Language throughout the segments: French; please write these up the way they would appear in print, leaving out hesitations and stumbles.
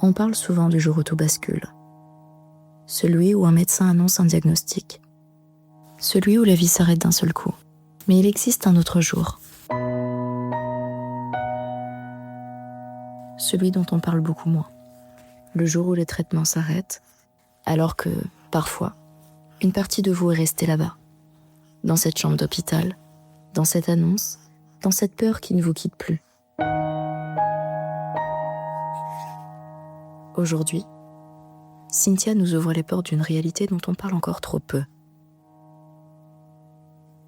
On parle souvent du jour où tout bascule. Celui où un médecin annonce un diagnostic. Celui où la vie s'arrête d'un seul coup. Mais il existe un autre jour. Celui dont on parle beaucoup moins. Le jour où les traitements s'arrêtent, alors que, parfois, une partie de vous est restée là-bas, dans cette chambre d'hôpital, dans cette annonce, dans cette peur qui ne vous quitte plus. Aujourd'hui, Cynthia nous ouvre les portes d'une réalité dont on parle encore trop peu.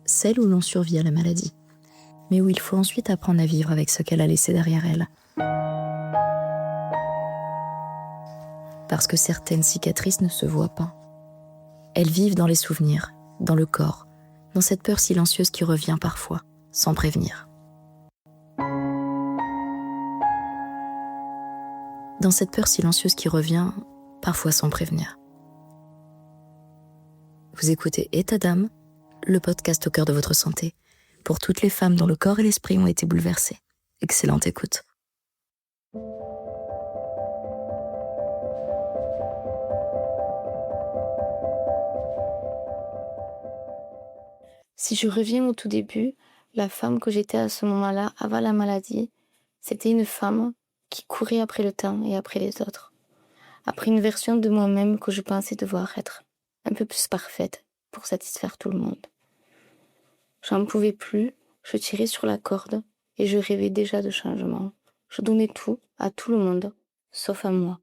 Celle où l'on survit à la maladie, mais où il faut ensuite apprendre à vivre avec ce qu'elle a laissé derrière elle. Parce que certaines cicatrices ne se voient pas. Elles vivent dans les souvenirs, dans le corps, dans cette peur silencieuse qui revient parfois, sans prévenir. Dans cette peur silencieuse qui revient, parfois sans prévenir. Vous écoutez État d'âme, le podcast au cœur de votre santé, pour toutes les femmes dont le corps et l'esprit ont été bouleversés. Excellente écoute. Si je reviens au tout début, la femme que j'étais à ce moment-là, avant la maladie, c'était une femme qui courait après le temps et après les autres. Après une version de moi-même que je pensais devoir être un peu plus parfaite pour satisfaire tout le monde. J'en pouvais plus, je tirais sur la corde et je rêvais déjà de changement. Je donnais tout à tout le monde, sauf à moi.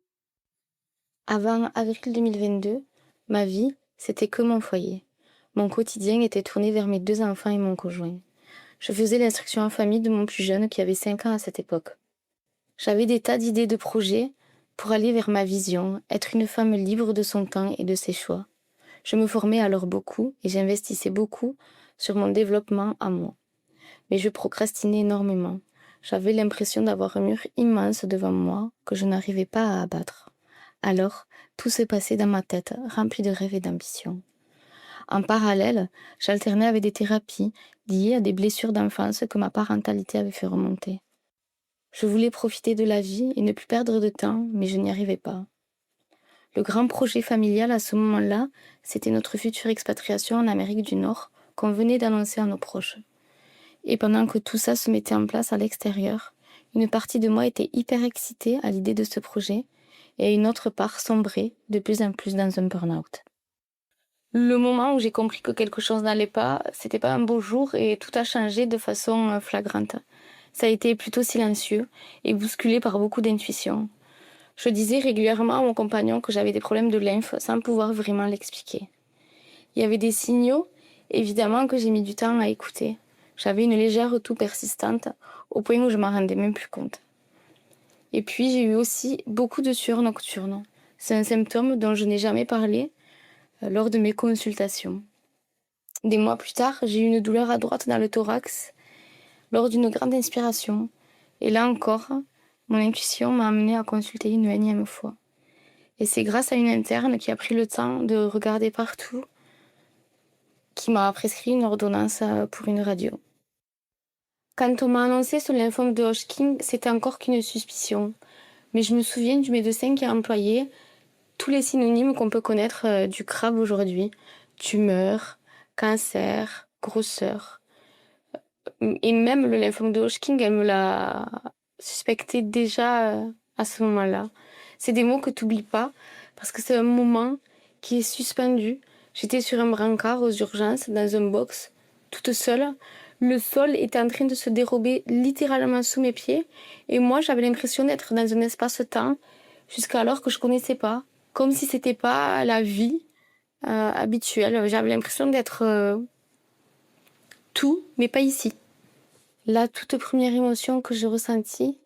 Avant avril 2022, ma vie, c'était que mon foyer. Mon quotidien était tourné vers mes 2 enfants et mon conjoint. Je faisais l'instruction en famille de mon plus jeune qui avait 5 ans à cette époque. J'avais des tas d'idées de projets pour aller vers ma vision, être une femme libre de son temps et de ses choix. Je me formais alors beaucoup et j'investissais beaucoup sur mon développement à moi. Mais je procrastinais énormément. J'avais l'impression d'avoir un mur immense devant moi que je n'arrivais pas à abattre. Alors, tout se passait dans ma tête, rempli de rêves et d'ambitions. En parallèle, j'alternais avec des thérapies liées à des blessures d'enfance que ma parentalité avait fait remonter. Je voulais profiter de la vie et ne plus perdre de temps, mais je n'y arrivais pas. Le grand projet familial à ce moment-là, c'était notre future expatriation en Amérique du Nord qu'on venait d'annoncer à nos proches. Et pendant que tout ça se mettait en place à l'extérieur, une partie de moi était hyper excitée à l'idée de ce projet et une autre part sombrait de plus en plus dans un burn-out. Le moment où j'ai compris que quelque chose n'allait pas, c'était pas un beau jour et tout a changé de façon flagrante. Ça a été plutôt silencieux et bousculé par beaucoup d'intuition. Je disais régulièrement à mon compagnon que j'avais des problèmes de lymphe sans pouvoir vraiment l'expliquer. Il y avait des signaux, évidemment, que j'ai mis du temps à écouter. J'avais une légère toux persistante au point où je m'en rendais même plus compte. Et puis j'ai eu aussi beaucoup de sueurs nocturnes. C'est un symptôme dont je n'ai jamais parlé lors de mes consultations. Des mois plus tard, j'ai eu une douleur à droite dans le thorax lors d'une grande inspiration. Et là encore, mon intuition m'a amenée à consulter une énième fois. Et c'est grâce à une interne qui a pris le temps de regarder partout qui m'a prescrit une ordonnance pour une radio. Quand on m'a annoncé ce lymphome de Hodgkin, c'était encore qu'une suspicion. Mais je me souviens du médecin qui a employé tous les synonymes qu'on peut connaître du crabe aujourd'hui. Tumeur, cancer, grosseur. Et même le lymphome de Hodgkin, elle me l'a suspecté déjà à ce moment-là. C'est des mots que tu n'oublies pas, parce que c'est un moment qui est suspendu. J'étais sur un brancard aux urgences, dans un box, toute seule. Le sol était en train de se dérober littéralement sous mes pieds. Et moi, j'avais l'impression d'être dans un espace-temps, jusqu'alors que je ne connaissais pas. Comme si c'était pas la vie habituelle. J'avais l'impression d'être tout, mais pas ici. La toute première émotion que j'ai ressentie,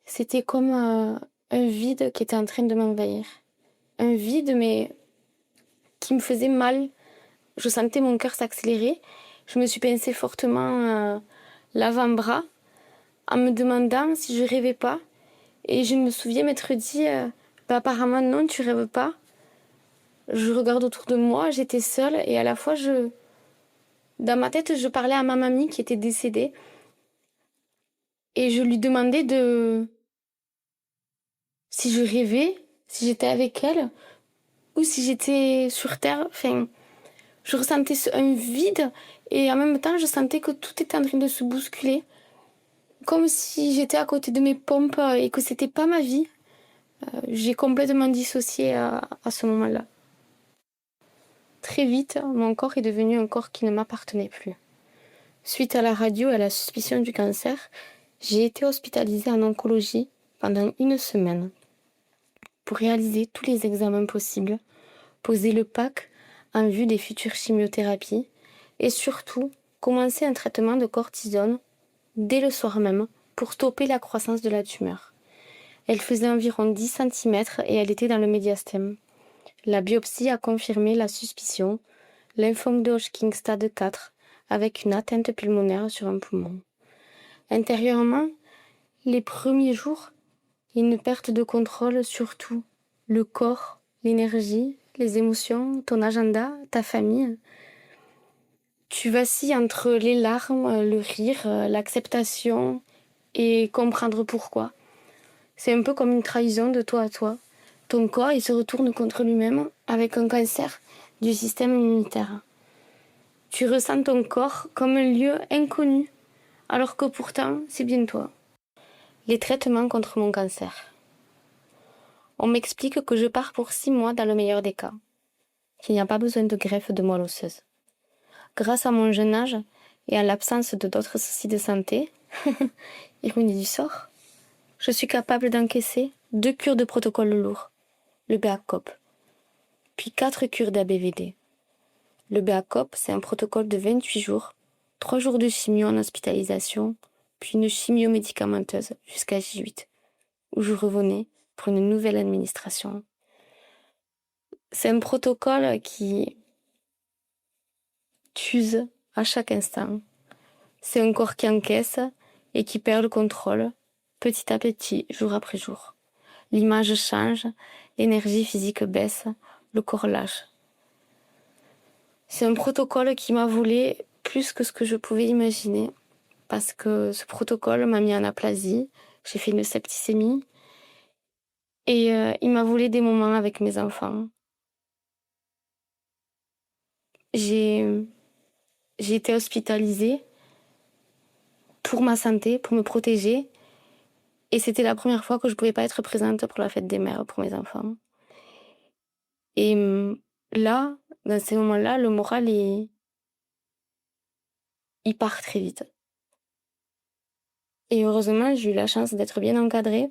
c'était comme un vide qui était en train de m'envahir. Un vide, mais qui me faisait mal. Je sentais mon cœur s'accélérer. Je me suis pincé fortement l'avant-bras en me demandant si je rêvais pas. Et je me souviens m'être dit, apparemment non, tu rêves pas. Je regarde autour de moi, j'étais seule et à la fois, dans ma tête, je parlais à ma mamie qui était décédée et je lui demandais si je rêvais, si j'étais avec elle, ou si j'étais sur Terre. Enfin, je ressentais un vide et en même temps, je sentais que tout était en train de se bousculer. Comme si j'étais à côté de mes pompes et que c'était pas ma vie. J'ai complètement dissocié à ce moment-là. Très vite, mon corps est devenu un corps qui ne m'appartenait plus. Suite à la radio et à la suspicion du cancer, j'ai été hospitalisée en oncologie pendant 1 semaine pour réaliser tous les examens possibles, poser le pack en vue des futures chimiothérapies et surtout commencer un traitement de cortisone dès le soir même pour stopper la croissance de la tumeur. Elle faisait environ 10 cm et elle était dans le médiastem. La biopsie a confirmé la suspicion, lymphome de Hodgkin stade 4 avec une atteinte pulmonaire sur un poumon. Intérieurement, les premiers jours, une perte de contrôle sur tout, le corps, l'énergie, les émotions, ton agenda, ta famille. Tu vacilles entre les larmes, le rire, l'acceptation et comprendre pourquoi. C'est un peu comme une trahison de toi à toi. Ton corps, il se retourne contre lui-même avec un cancer du système immunitaire. Tu ressens ton corps comme un lieu inconnu, alors que pourtant, c'est bien toi. Les traitements contre mon cancer. On m'explique que je pars pour 6 mois dans le meilleur des cas, qu'il n'y a pas besoin de greffe de moelle osseuse. Grâce à mon jeune âge et à l'absence de d'autres soucis de santé, ironie du sort, je suis capable d'encaisser 2 cures de protocole lourd, le BACOP, puis 4 cures d'ABVD. Le BACOP, c'est un protocole de 28 jours, 3 jours de chimio en hospitalisation, puis une chimio médicamenteuse jusqu'à J8, où je revenais pour une nouvelle administration. C'est un protocole qui t'use à chaque instant. C'est un corps qui encaisse et qui perd le contrôle, petit à petit, jour après jour. L'image change, l'énergie physique baisse, le corps lâche. C'est un protocole qui m'a volé plus que ce que je pouvais imaginer, parce que ce protocole m'a mis en aplasie, j'ai fait une septicémie, et il m'a volé des moments avec mes enfants. J'ai été hospitalisée pour ma santé, pour me protéger, et c'était la première fois que je pouvais pas être présente pour la fête des mères pour mes enfants. Et là, dans ces moments-là, le moral, il part très vite. Et heureusement, j'ai eu la chance d'être bien encadrée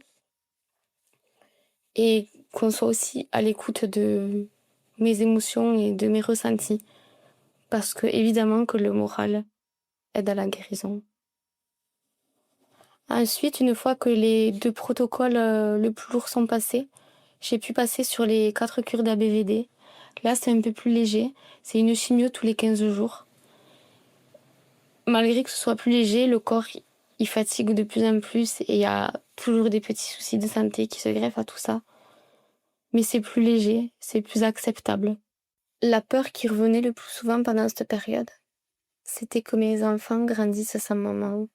et qu'on soit aussi à l'écoute de mes émotions et de mes ressentis. Parce que, évidemment, que le moral aide à la guérison. Ensuite, une fois que les 2 protocoles le plus lourds sont passés, j'ai pu passer sur les 4 cures d'ABVD. Là, c'est un peu plus léger. C'est une chimio tous les 15 jours. Malgré que ce soit plus léger, le corps, il fatigue de plus en plus et il y a toujours des petits soucis de santé qui se greffent à tout ça. Mais c'est plus léger, c'est plus acceptable. La peur qui revenait le plus souvent pendant cette période, c'était que mes enfants grandissent sans maman.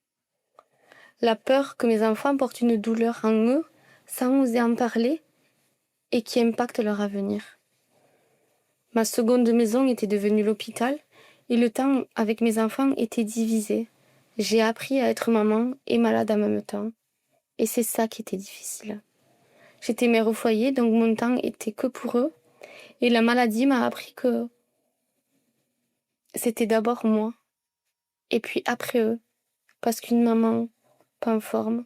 La peur que mes enfants portent une douleur en eux, sans oser en parler, et qui impacte leur avenir. Ma seconde maison était devenue l'hôpital, et le temps avec mes enfants était divisé. J'ai appris à être maman et malade en même temps. Et c'est ça qui était difficile. J'étais mère au foyer, donc mon temps était que pour eux. Et la maladie m'a appris que c'était d'abord moi, et puis après eux. Parce qu'une maman pas en forme,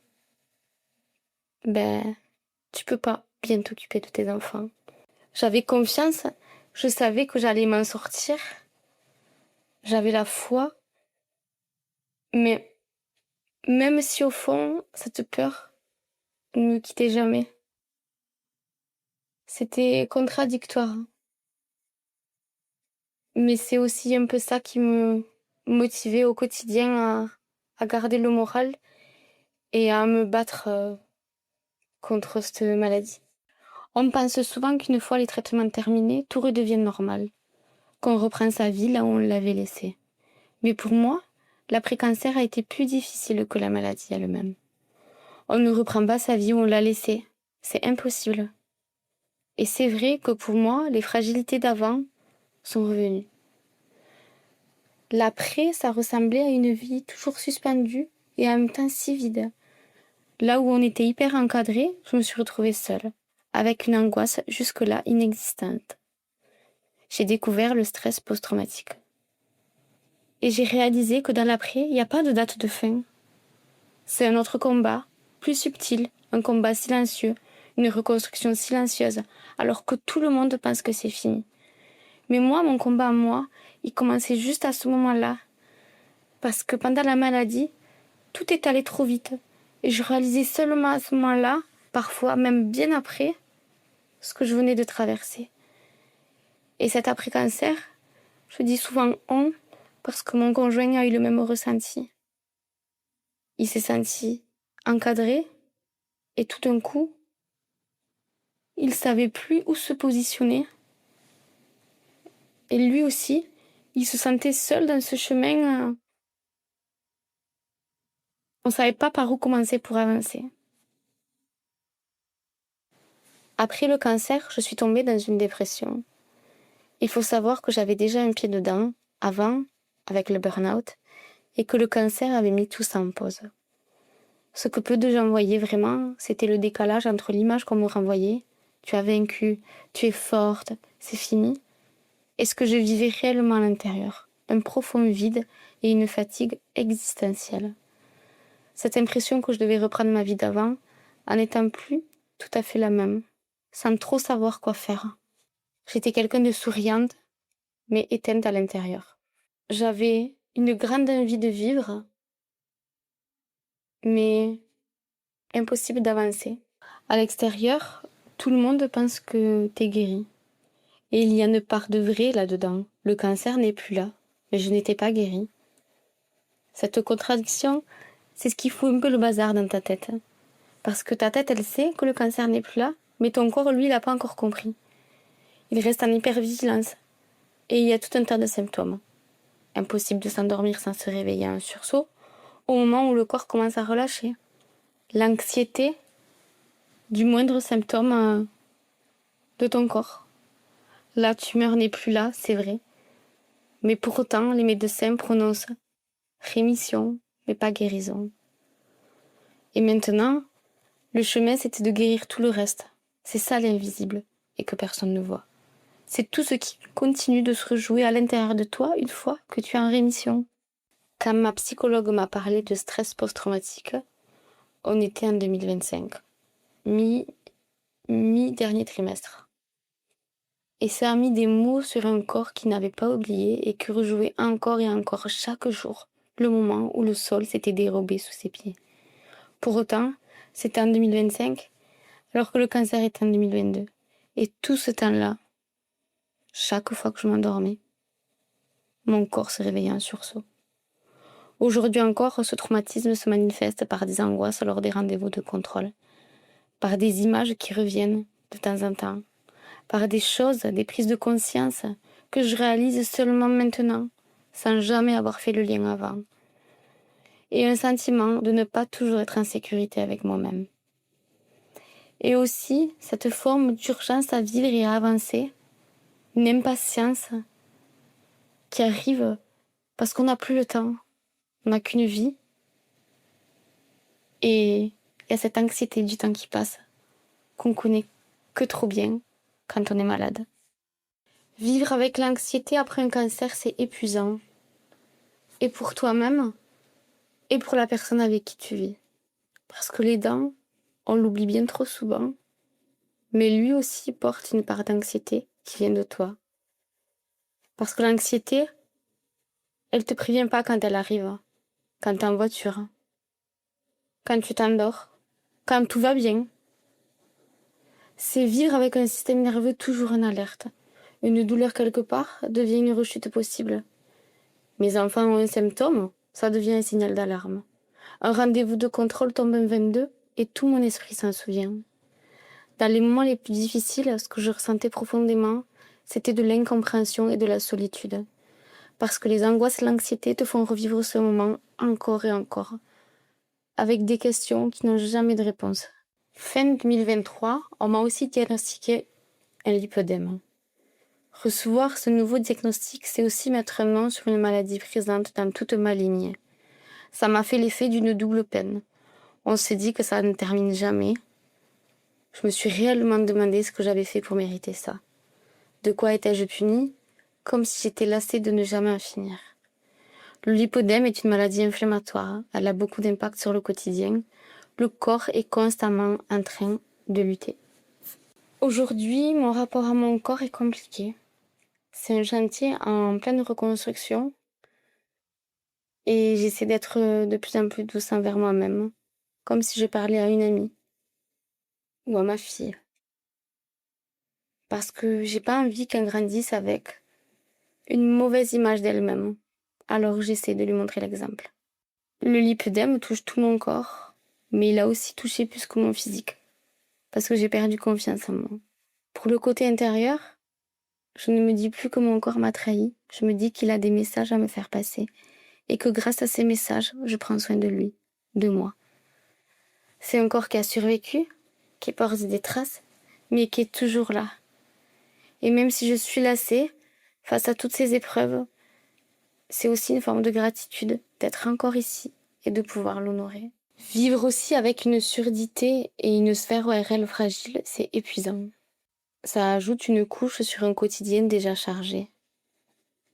tu peux pas bien t'occuper de tes enfants. J'avais confiance, je savais que j'allais m'en sortir. J'avais la foi. Mais même si au fond, cette peur ne me quittait jamais. C'était contradictoire. Mais c'est aussi un peu ça qui me motivait au quotidien à garder le moral et à me battre contre cette maladie. On pense souvent qu'une fois les traitements terminés, tout redevient normal, qu'on reprend sa vie là où on l'avait laissée. Mais pour moi, l'après-cancer a été plus difficile que la maladie elle-même. On ne reprend pas sa vie où on l'a laissée. c'est impossible. Et c'est vrai que pour moi, les fragilités d'avant sont revenues. L'après, ça ressemblait à une vie toujours suspendue et en même temps si vide. Là où on était hyper encadré, je me suis retrouvée seule, avec une angoisse jusque-là inexistante. J'ai découvert le stress post-traumatique. Et j'ai réalisé que dans l'après, il n'y a pas de date de fin. C'est un autre combat, plus subtil, un combat silencieux, une reconstruction silencieuse, alors que tout le monde pense que c'est fini. Mais moi, mon combat à moi, il commençait juste à ce moment-là. Parce que pendant la maladie, tout est allé trop vite. Et je réalisais seulement à ce moment-là, parfois même bien après, ce que je venais de traverser. Et cet après-cancer, je dis souvent on, parce que mon conjoint a eu le même ressenti. Il s'est senti encadré, et tout d'un coup, il savait plus où se positionner. Et lui aussi, il se sentait seul dans ce chemin. On savait pas par où commencer pour avancer. Après le cancer, je suis tombée dans une dépression. Il faut savoir que j'avais déjà un pied dedans, avant, avec le burn-out, et que le cancer avait mis tout ça en pause. Ce que peu de gens voyaient vraiment, c'était le décalage entre l'image qu'on me renvoyait, tu as vaincu, tu es forte, c'est fini, et ce que je vivais réellement à l'intérieur, un profond vide et une fatigue existentielle. Cette impression que je devais reprendre ma vie d'avant, en n'étant plus tout à fait la même, sans trop savoir quoi faire. J'étais quelqu'un de souriante, mais éteinte à l'intérieur. J'avais une grande envie de vivre, mais impossible d'avancer. À l'extérieur, tout le monde pense que t'es guéri. Et il y a une part de vrai là-dedans. Le cancer n'est plus là, mais je n'étais pas guérie. Cette contradiction, c'est ce qui fout un peu le bazar dans ta tête. Parce que ta tête, elle sait que le cancer n'est plus là, mais ton corps, lui, il n'a pas encore compris. Il reste en hypervigilance. Et il y a tout un tas de symptômes. Impossible de s'endormir sans se réveiller à un sursaut, au moment où le corps commence à relâcher. L'anxiété du moindre symptôme de ton corps. La tumeur n'est plus là, c'est vrai. Mais pour autant, les médecins prononcent rémission, mais pas guérison. Et maintenant, le chemin, c'était de guérir tout le reste. C'est ça l'invisible, et que personne ne voit. C'est tout ce qui continue de se rejouer à l'intérieur de toi une fois que tu es en rémission. Quand ma psychologue m'a parlé de stress post-traumatique, on était en 2025, mi-dernier trimestre. Et ça a mis des mots sur un corps qui n'avait pas oublié et qui rejouait encore et encore chaque jour le moment où le sol s'était dérobé sous ses pieds. Pour autant, c'était en 2025, alors que le cancer était en 2022. Et tout ce temps-là, chaque fois que je m'endormais, mon corps se réveillait en sursaut. Aujourd'hui encore, ce traumatisme se manifeste par des angoisses lors des rendez-vous de contrôle, par des images qui reviennent de temps en temps, par des choses, des prises de conscience que je réalise seulement maintenant, sans jamais avoir fait le lien avant, et un sentiment de ne pas toujours être en sécurité avec moi-même. Et aussi cette forme d'urgence à vivre et à avancer, une impatience qui arrive parce qu'on n'a plus le temps, on n'a qu'une vie, et il y a cette anxiété du temps qui passe, qu'on connaît que trop bien quand on est malade. Vivre avec l'anxiété après un cancer, c'est épuisant. Et pour toi-même, et pour la personne avec qui tu vis. Parce que les dents, on l'oublie bien trop souvent, mais lui aussi porte une part d'anxiété qui vient de toi. Parce que l'anxiété, elle te prévient pas quand elle arrive, quand t'es en voiture, quand tu t'endors, quand tout va bien. C'est vivre avec un système nerveux toujours en alerte. Une douleur quelque part devient une rechute possible. Mes enfants ont un symptôme, ça devient un signal d'alarme. Un rendez-vous de contrôle tombe un 22 et tout mon esprit s'en souvient. Dans les moments les plus difficiles, ce que je ressentais profondément, c'était de l'incompréhension et de la solitude. Parce que les angoisses et l'anxiété te font revivre ce moment encore et encore, avec des questions qui n'ont jamais de réponse. Fin 2023, on m'a aussi diagnostiqué un lipœdème. Recevoir ce nouveau diagnostic, c'est aussi mettre un nom sur une maladie présente dans toute ma lignée. Ça m'a fait l'effet d'une double peine. On s'est dit que ça ne termine jamais. Je me suis réellement demandé ce que j'avais fait pour mériter ça. De quoi étais-je punie? Comme si j'étais lassée de ne jamais en finir. Le lipœdème est une maladie inflammatoire. Elle a beaucoup d'impact sur le quotidien. Le corps est constamment en train de lutter. Aujourd'hui, mon rapport à mon corps est compliqué. C'est un chantier en pleine reconstruction et j'essaie d'être de plus en plus douce envers moi-même, comme si je parlais à une amie ou à ma fille. Parce que j'ai pas envie qu'elle grandisse avec une mauvaise image d'elle-même. Alors j'essaie de lui montrer l'exemple. Le lipœdème touche tout mon corps, mais il a aussi touché plus que mon physique. Parce que j'ai perdu confiance en moi. Pour le côté intérieur, je ne me dis plus que mon corps m'a trahi. Je me dis qu'il a des messages à me faire passer. Et que grâce à ces messages, je prends soin de lui, de moi. C'est un corps qui a survécu, qui porte des traces, mais qui est toujours là. Et même si je suis lassée, face à toutes ces épreuves, c'est aussi une forme de gratitude d'être encore ici et de pouvoir l'honorer. Vivre aussi avec une surdité et une sphère ORL fragile, c'est épuisant. Ça ajoute une couche sur un quotidien déjà chargé.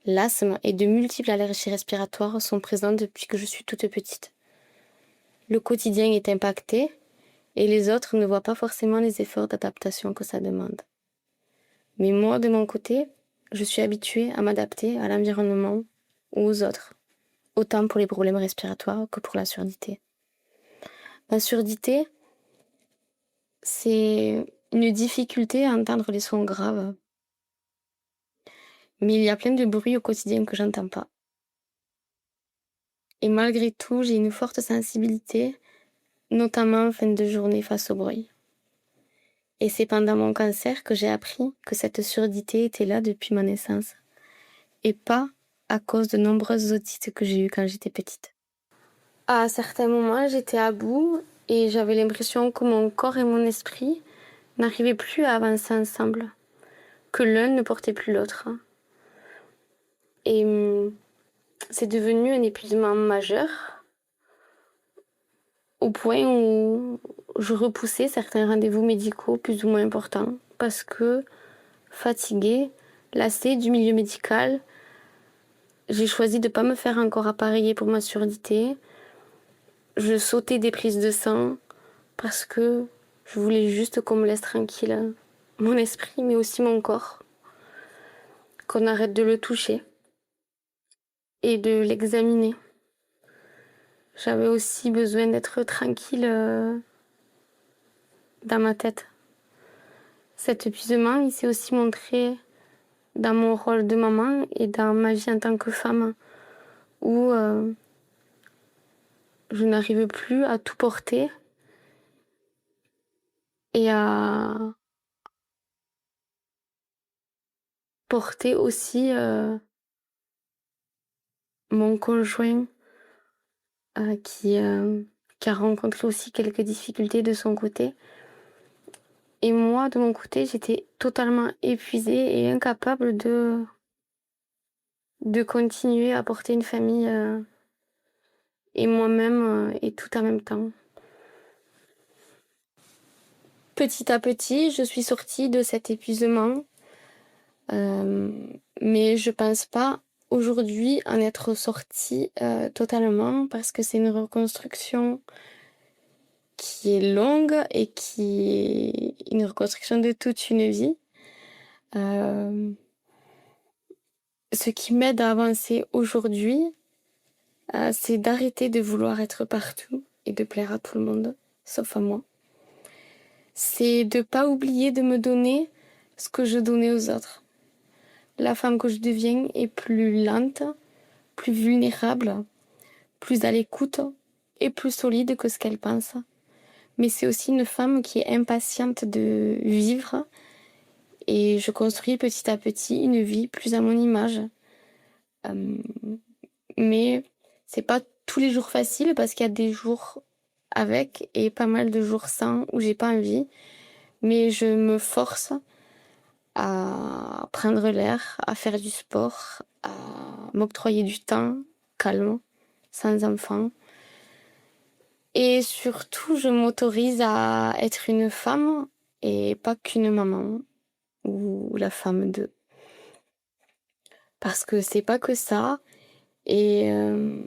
L'asthme et de multiples allergies respiratoires sont présents depuis que je suis toute petite. Le quotidien est impacté et les autres ne voient pas forcément les efforts d'adaptation que ça demande. Mais moi, de mon côté, je suis habituée à m'adapter à l'environnement ou aux autres, autant pour les problèmes respiratoires que pour la surdité. La surdité, c'est une difficulté à entendre les sons graves. Mais il y a plein de bruits au quotidien que j'entends pas. Et malgré tout, j'ai une forte sensibilité, notamment en fin de journée face au bruit. Et c'est pendant mon cancer que j'ai appris que cette surdité était là depuis ma naissance. Et pas à cause de nombreuses otites que j'ai eues quand j'étais petite. À certains moments, j'étais à bout et j'avais l'impression que mon corps et mon esprit n'arrivaient plus à avancer ensemble, que l'un ne portait plus l'autre. Et c'est devenu un épuisement majeur, au point où je repoussais certains rendez-vous médicaux plus ou moins importants, parce que, fatiguée, lassée du milieu médical, j'ai choisi de ne pas me faire encore appareiller pour ma surdité. Je sautais des prises de sang parce que je voulais juste qu'on me laisse tranquille, mon esprit, mais aussi mon corps. Qu'on arrête de le toucher et de l'examiner. J'avais aussi besoin d'être tranquille dans ma tête. Cet épuisement, il s'est aussi montré dans mon rôle de maman et dans ma vie en tant que femme, où je n'arrive plus à tout porter et à porter aussi mon conjoint qui a rencontré aussi quelques difficultés de son côté. Et moi, de mon côté, j'étais totalement épuisée et incapable de continuer à porter une famille et moi-même et tout en même temps. Petit à petit, je suis sortie de cet épuisement, mais je pense pas aujourd'hui en être sortie totalement parce que c'est une reconstruction qui est longue et qui est une reconstruction de toute une vie. Ce qui m'aide à avancer aujourd'hui, c'est d'arrêter de vouloir être partout et de plaire à tout le monde, sauf à moi. C'est de pas oublier de me donner ce que je donnais aux autres. La femme que je deviens est plus lente, plus vulnérable, plus à l'écoute et plus solide que ce qu'elle pense. Mais c'est aussi une femme qui est impatiente de vivre et je construis petit à petit une vie plus à mon image. Mais c'est pas tous les jours facile parce qu'il y a des jours avec et pas mal de jours sans où j'ai pas envie, mais je me force à prendre l'air, à faire du sport, à m'octroyer du temps calme, sans enfant. Et surtout, je m'autorise à être une femme et pas qu'une maman ou la femme de. Parce que c'est pas que ça. Et, euh,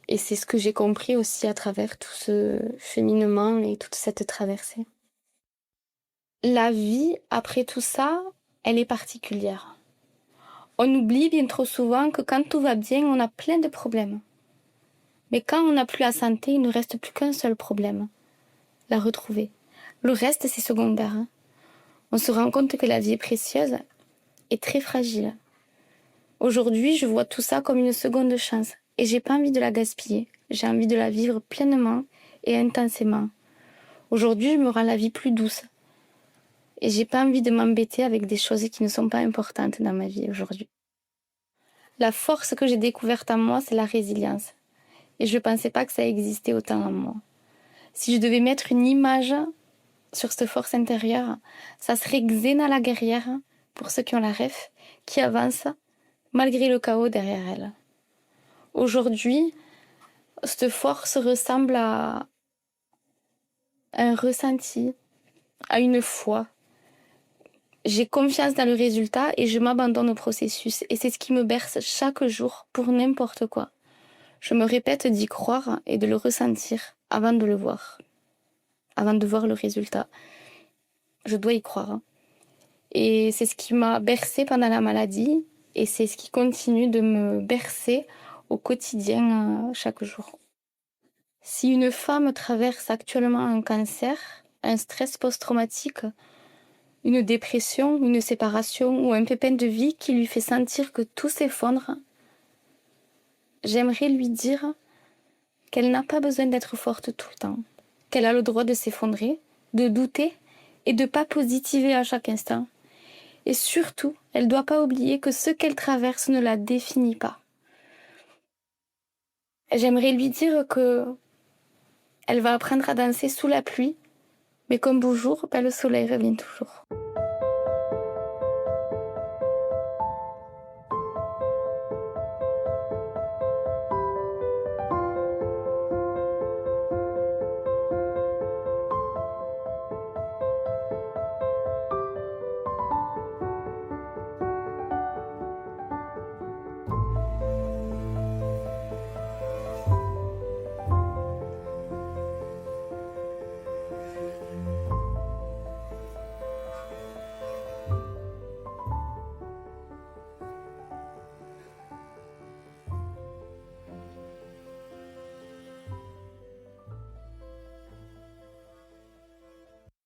et c'est ce que j'ai compris aussi à travers tout ce cheminement et toute cette traversée. La vie, après tout ça, elle est particulière. On oublie bien trop souvent que quand tout va bien, on a plein de problèmes. Mais quand on n'a plus la santé, il ne reste plus qu'un seul problème, la retrouver. Le reste, c'est secondaire. On se rend compte que la vie est précieuse et très fragile. Aujourd'hui, je vois tout ça comme une seconde chance et j'ai pas envie de la gaspiller. J'ai envie de la vivre pleinement et intensément. Aujourd'hui, je me rends la vie plus douce et j'ai pas envie de m'embêter avec des choses qui ne sont pas importantes dans ma vie aujourd'hui. La force que j'ai découverte en moi, c'est la résilience. Et je pensais pas que ça existait autant en moi. Si je devais mettre une image sur cette force intérieure, ça serait Xena la guerrière, pour ceux qui ont la ref, qui avance malgré le chaos derrière elle. Aujourd'hui, cette force ressemble à un ressenti, à une foi. J'ai confiance dans le résultat et je m'abandonne au processus. Et c'est ce qui me berce chaque jour pour n'importe quoi. Je me répète d'y croire et de le ressentir avant de le voir. Avant de voir le résultat. Je dois y croire. Et c'est ce qui m'a bercée pendant la maladie et c'est ce qui continue de me bercer au quotidien chaque jour. Si une femme traverse actuellement un cancer, un stress post-traumatique, une dépression, une séparation ou un pépin de vie qui lui fait sentir que tout s'effondre, j'aimerais lui dire qu'elle n'a pas besoin d'être forte tout le temps, qu'elle a le droit de s'effondrer, de douter et de pas positiver à chaque instant. Et surtout, elle ne doit pas oublier que ce qu'elle traverse ne la définit pas. J'aimerais lui dire que elle va apprendre à danser sous la pluie, mais comme beau jour, le soleil revient toujours.